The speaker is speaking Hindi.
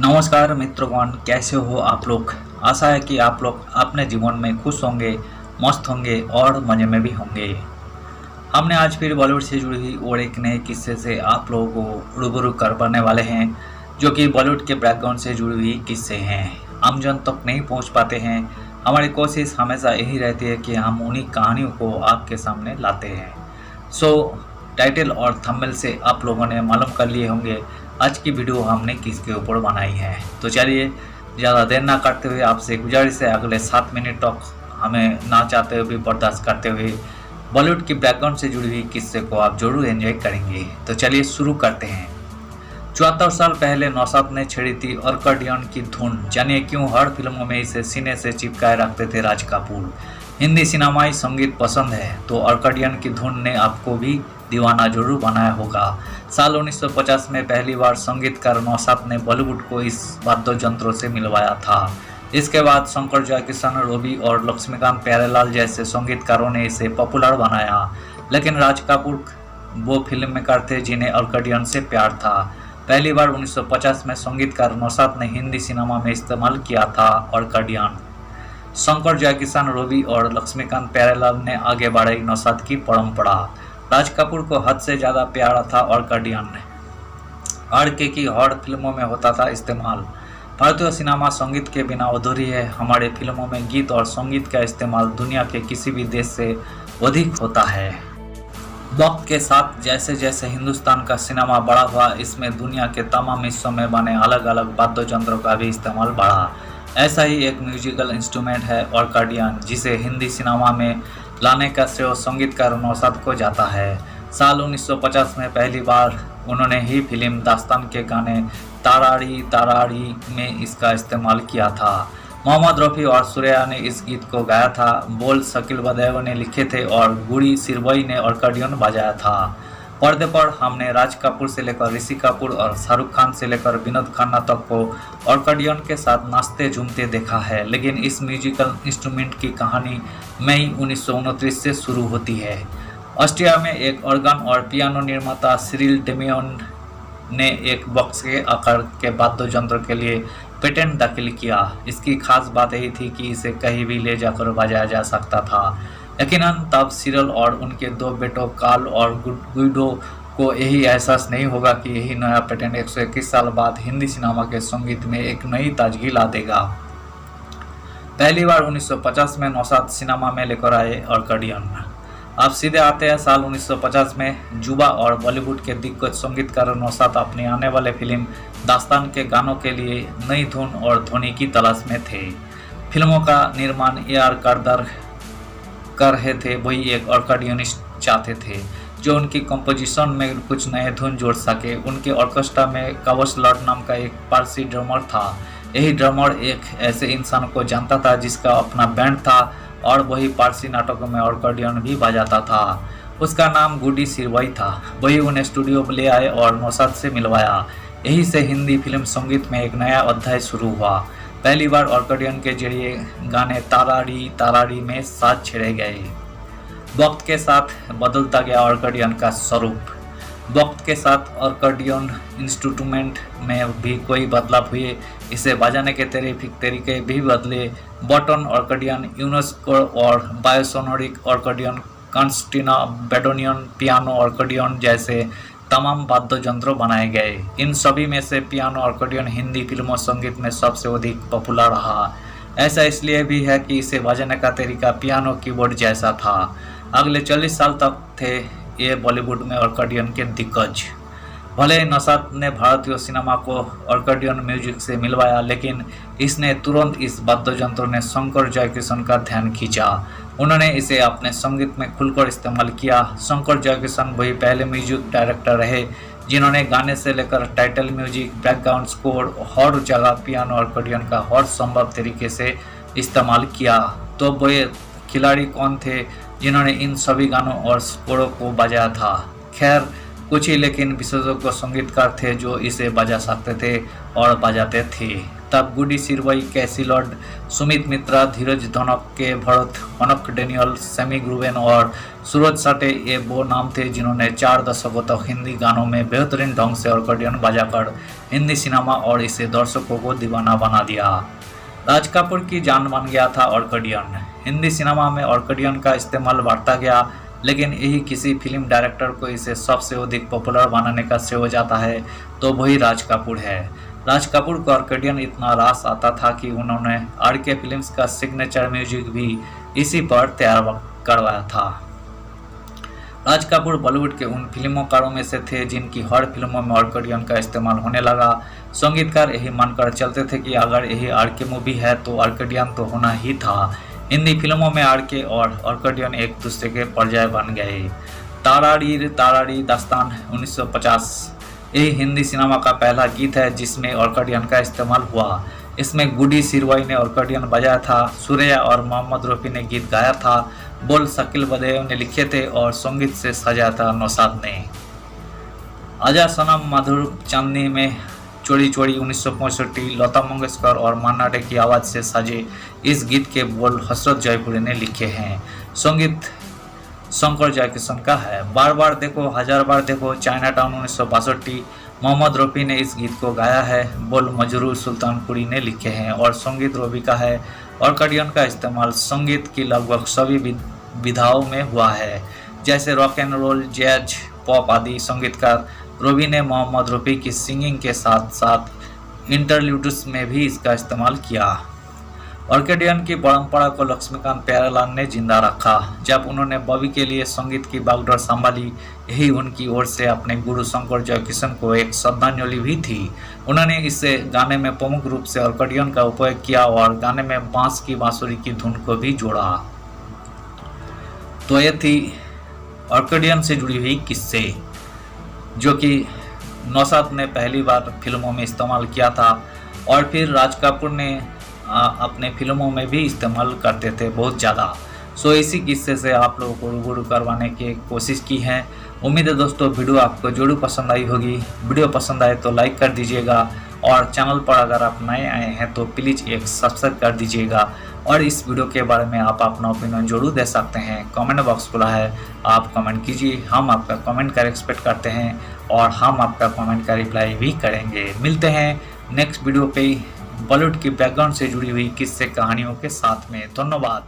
नमस्कार मित्रगण, कैसे हो आप लोग। आशा है कि आप लोग अपने जीवन में खुश होंगे, मस्त होंगे और मज़े में भी होंगे। हमने आज फिर बॉलीवुड से जुड़ी हुई और एक नए किस्से से आप लोगों को रूबरू करवाने वाले हैं, जो कि बॉलीवुड के बैकग्राउंड से जुड़ी हुई किस्से हैं। आमजन तक नहीं पहुंच पाते हैं। हमारी कोशिश हमेशा यही रहती है कि हम उन्हीं कहानियों को आपके सामने लाते हैं। सो टाइटल और थंबनेल से आप लोगों ने मालूम कर लिए होंगे आज की वीडियो हमने किसके ऊपर बनाई है। तो चलिए ज़्यादा देर ना करते हुए आपसे गुजारिश है, अगले 7 मिनट तक हमें ना चाहते हुए भी बर्दाश्त करते हुए बॉलीवुड की बैकग्राउंड से जुड़ी हुई किस्से को आप जरूर एंजॉय करेंगे। तो चलिए शुरू करते हैं। 74 साल पहले नौशाद ने छेड़ी थी अर्कडियन की धुन। जानिए क्यों हर फिल्मों में इसे सीने से चिपकाए रखते थे राज कपूर। हिंदी सिनेमाई संगीत पसंद है तो अर्कडियन की धुन ने आपको भी दीवाना जरूर बनाया होगा। साल 1950 में पहली बार संगीतकार नौशाद ने बॉलीवुड को इस वाद्य यंत्रों से मिलवाया था। इसके बाद शंकर जयकिशन, रवि और लक्ष्मीकांत प्यारेलाल जैसे संगीतकारों ने इसे पॉपुलर बनाया। लेकिन राज कपूर वो फिल्म मेकर थे जिन्हें अर्कडियन से प्यार था। पहली बार 1950 में संगीतकार नौशाद ने हिंदी सिनेमा में इस्तेमाल किया था अर्कडियन। शंकर जयकिशन, रवि और लक्ष्मीकांत प्यारेलाल ने आगे बढ़ाई नौशाद की परंपरा। राज कपूर को हद से ज़्यादा प्यारा था अर्कडियन। आरके की हर फिल्मों में होता था इस्तेमाल। भारतीय सिनेमा संगीत के बिना अधूरी है। हमारे फिल्मों में गीत और संगीत का इस्तेमाल दुनिया के किसी भी देश से अधिक होता है। वक्त के साथ जैसे जैसे हिंदुस्तान का सिनेमा बड़ा हुआ, इसमें दुनिया के तमाम हिस्सों में बने अलग अलग वाद्य यंत्रों का भी इस्तेमाल बढ़ा। ऐसा ही एक म्यूजिकल इंस्ट्रूमेंट है अर्कडियन, जिसे हिंदी सिनेमा में लाने का श्रेय संगीतकार नौशाद को जाता है। साल 1950 में पहली बार उन्होंने ही फिल्म दास्तान के गाने ताराड़ी ताराड़ी में इसका इस्तेमाल किया था। मोहम्मद रफ़ी और सुरैया ने इस गीत को गाया था। बोल शकील बदेव ने लिखे थे और गुड़ी सिरवई ने अर्कडियन बजाया था। पर्दे पर हमने राज कपूर से लेकर ऋषि कपूर और शाहरुख खान से लेकर विनोद खन्ना तक को अर्कडियन के साथ नाचते झूमते देखा है। लेकिन इस म्यूजिकल इंस्ट्रूमेंट की कहानी मई 1929 से शुरू होती है। ऑस्ट्रिया में एक ऑर्गन और पियानो निर्माता सिरिल डेमियन ने एक बॉक्स के आकार के वाद्य यंत्र के लिए पेटेंट दाखिल किया। इसकी खास बात यही थी कि इसे कहीं भी ले जाकर बजाया जा सकता था। यकीनन तब सिरिल और उनके दो बेटों कार्ल और गुइडो को यही एहसास नहीं होगा कि यही नया पेटेंट 121 साल बाद हिंदी सिनेमा के संगीत में एक नई ताजगी ला देगा। पहली बार 1950 में नौशाद सिनेमा में लेकर आए अर्कडियन। अब सीधे आते हैं साल 1950 में। जुबा और बॉलीवुड के दिग्गज संगीतकार नौशाद अपनी आने वाले फिल्म दास्तान के गानों के लिए नई धुन और ध्वनि की तलाश में थे। फिल्मों का निर्माण AR करदर कर रहे थे। वही एक अर्कडियनिस्ट चाहते थे जो उनकी कंपोजिशन में कुछ नए धुन जोड़ सके। उनके ऑर्केस्ट्रा में कवच लॉर्ड नाम का एक पारसी ड्रमर था। यही ड्रमर एक ऐसे इंसान को जानता था जिसका अपना बैंड था और वही पारसी नाटकों में अर्कडियन भी बजाता था। उसका नाम गुडी सिरवई था। वही उन्हें स्टूडियो ले आए और नौशाद से मिलवाया। यही से हिंदी फिल्म संगीत में एक नया अध्याय शुरू हुआ। पहली बार अर्कडियन के जरिए गाने ताराड़ी ताराड़ी में साथ छेड़े गए। वक्त के साथ बदलता गया अर्कडियन का स्वरूप। वक्त के साथ अर्कडियन इंस्ट्रूमेंट में भी कोई बदलाव हुए। इसे बजाने के तरीके भी बदले। बटन अर्कडियन, यूनेस्को और बायोसोनोरिक अर्कडियन, कंस्टिना बेडोनियन, पियानो अर्कडियन जैसे तमाम वाद्य यंत्र बनाए गए। इन सभी में से पियानो अर्कडियन हिंदी फिल्मों संगीत में सबसे अधिक पॉपुलर रहा। ऐसा इसलिए भी है कि इसे बजाने का तरीका पियानो कीबोर्ड जैसा था। अगले 40 साल तक थे ये बॉलीवुड में अर्कडियन के दिग्गज। भले ही नौशाद ने भारतीय सिनेमा को अर्कडियन म्यूजिक से मिलवाया, लेकिन इसने तुरंत इस वाद्य यंत्र ने शंकर जयकिशन का ध्यान खींचा। उन्होंने इसे अपने संगीत में खुलकर इस्तेमाल किया। शंकर जयकिशन वही पहले म्यूजिक डायरेक्टर रहे जिन्होंने गाने से लेकर टाइटल म्यूजिक, बैकग्राउंड स्कोर, हर जगह पियानो अर्कडियन का हर संभव तरीके से इस्तेमाल किया। तो वे खिलाड़ी कौन थे जिन्होंने इन सभी गानों और स्कोरों को बजाया था? खैर कुछ ही लेकिन विशेषज्ञ संगीतकार थे जो इसे बजा सकते थे और बजाते थे। आफ्ताब, गुडी सिरवई, कैसी लॉर्ड, सुमित मित्रा, धीरज धनक के, भरत कनक, डेनियल, सेमी ग्रुवेन और सूरज साटे ये वो नाम थे जिन्होंने 4 दशकों तक हिंदी गानों में बेहतरीन ढंग से ऑर्केडियन बजाकर हिंदी सिनेमा और इसे दर्शकों को दीवाना बना दिया। राज कपूर की जान बन गया था ऑर्केडियन। हिंदी सिनेमा में ऑर्केडियन का इस्तेमाल बढ़ता गया, लेकिन यही किसी फिल्म डायरेक्टर को इसे सबसे अधिक पॉपुलर बनाने का श्रेय जाता है तो वही राज कपूर है। राज कपूर को ऑर्केडियन इतना रास आता था कि उन्होंने आरके फिल्म्स का सिग्नेचर म्यूजिक भी इसी पर तैयार करवाया था। राज कपूर बॉलीवुड के उन फिल्मोकारों में से थे जिनकी हर फिल्मों में ऑर्केडियन का इस्तेमाल होने लगा। संगीतकार यही मानकर चलते थे कि अगर यही आरके मूवी है तो ऑर्केडियन तो होना ही था। हिंदी फिल्मों में आरके और ऑर्केडियन एक दूसरे के पर्याय बन गए। ताराड़ी ताराड़ी दास्तान 1950 यही हिंदी सिनेमा का पहला गीत है जिसमें ऑर्केडियन का इस्तेमाल हुआ। इसमें गुडी सिरवई ने ऑर्केडियन बजाया था, सूर्या और मोहम्मद रफ़ी ने गीत गाया था, बोल शकील बदेव ने लिखे थे और संगीत से सजाया था नौशाद ने। आजा सनम मधुर चांदनी में चोरी चोरी 1965 लता मंगेशकर और मन्ना डे की आवाज़ से सजे इस गीत के बोल हसरत जयपुरी ने लिखे हैं। संगीत शंकर जयकिशन का है। बार बार देखो हजार बार देखो चाइना टाउन 1962 मोहम्मद रफ़ी ने इस गीत को गाया है, बोल मजरूर सुल्तानपुरी ने लिखे हैं और संगीत रवि का है। ऑर्केडियन का इस्तेमाल संगीत की लगभग सभी विधाओं में हुआ है, जैसे rock and roll, jazz, pop आदि। संगीतकार रवि ने मोहम्मद रफ़ी की सिंगिंग के साथ साथ इंटरल्यूड्स में भी इसका इस्तेमाल किया। ऑर्केडियन की परंपरा को लक्ष्मीकांत प्यारेलाल ने जिंदा रखा। जब उन्होंने बॉबी के लिए संगीत की बागडोर संभाली, यही उनकी ओर से अपने गुरु शंकर जयकिशन को एक श्रद्धांजलि भी थी। उन्होंने इसे गाने में प्रमुख रूप से ऑर्केडियन का उपयोग किया और गाने में बांस की बांसुरी की धुन को भी जोड़ा। तो ये थी ऑर्केडियन से जुड़ी हुई किस्से जो कि नौशाद ने पहली बार फिल्मों में इस्तेमाल किया था और फिर राज कपूर ने अपने फिल्मों में भी इस्तेमाल करते थे बहुत ज़्यादा। सो इसी किस्से से आप लोगों को रूबरू करवाने की कोशिश की है। उम्मीद है दोस्तों वीडियो आपको जरूर पसंद आई होगी। वीडियो पसंद आए तो लाइक कर दीजिएगा और चैनल पर अगर आप नए आए हैं तो प्लीज़ एक सब्सक्राइब कर दीजिएगा और इस वीडियो के बारे में आप अपना ओपिनियन जरूर दे सकते हैं। कमेंट बॉक्स खुला है, आप कमेंट कीजिए, हम आपका कमेंट का एक्सपेक्ट करते हैं और हम आपका कमेंट का रिप्लाई भी करेंगे। मिलते हैं नेक्स्ट वीडियो पे बॉलीवुड की बैकग्राउंड से जुड़ी हुई किस्से कहानियों के साथ में। धन्यवाद।